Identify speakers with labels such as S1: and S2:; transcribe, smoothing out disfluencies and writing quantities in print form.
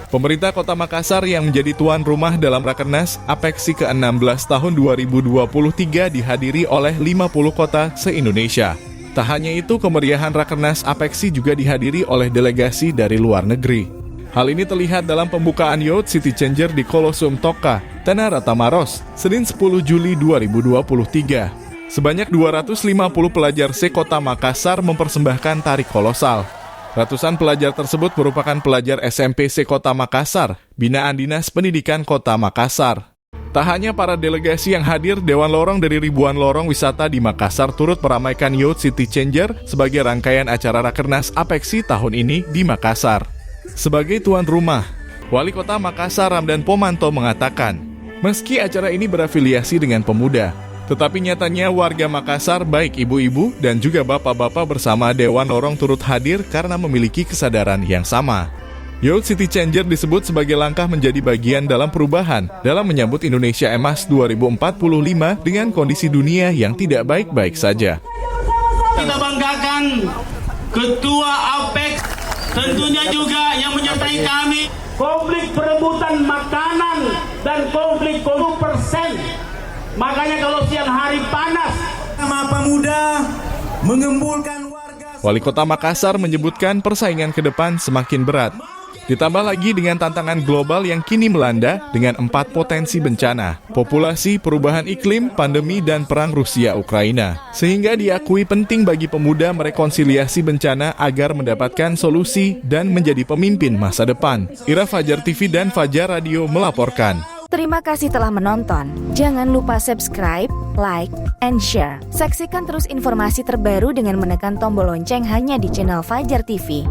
S1: Pemerintah Kota Makassar yang menjadi tuan rumah dalam Rakernas Apexi ke-16 tahun 2023 dihadiri oleh 50 kota se-Indonesia. Tak hanya itu, kemeriahan Rakernas Apexi juga dihadiri oleh delegasi dari luar negeri. Hal ini terlihat dalam pembukaan Youth City Changer di Kolosseum Toka, Tanah Rata Maros, Senin 10 Juli 2023. Sebanyak 250 pelajar se-Kota Makassar mempersembahkan tari kolosal. Ratusan pelajar tersebut merupakan pelajar SMP se-Kota Makassar, binaan Dinas Pendidikan Kota Makassar. Tak hanya para delegasi yang hadir, Dewan Lorong dari ribuan lorong wisata di Makassar turut meramaikan Youth City Changer sebagai rangkaian acara Rakernas Apexi tahun ini di Makassar. Sebagai tuan rumah, Wali Kota Makassar Ramdan Pomanto mengatakan, meski acara ini berafiliasi dengan pemuda, tetapi nyatanya warga Makassar baik ibu-ibu dan juga bapak-bapak bersama Dewan Lorong turut hadir karena memiliki kesadaran yang sama. Youth City Changer disebut sebagai langkah menjadi bagian dalam perubahan dalam menyambut Indonesia Emas 2045 dengan kondisi dunia yang tidak baik-baik saja.
S2: Kita banggakan Ketua APEX, tentunya juga yang menyertai kami. Konflik perebutan makanan dan konflik 20%. Makanya kalau siang hari panas, sama pemuda mengembulkan warga.
S1: Wali Kota Makassar menyebutkan persaingan ke depan semakin berat. Ditambah lagi dengan tantangan global yang kini melanda dengan 4 potensi bencana, populasi, perubahan iklim, pandemi, dan perang Rusia-Ukraina. Sehingga diakui penting bagi pemuda merekonsiliasi bencana agar mendapatkan solusi dan menjadi pemimpin masa depan. Ira Fajar TV dan Fajar Radio melaporkan.
S3: Terima kasih telah menonton. Jangan lupa subscribe, like, and share. Saksikan terus informasi terbaru dengan menekan tombol lonceng hanya di channel Fajar TV.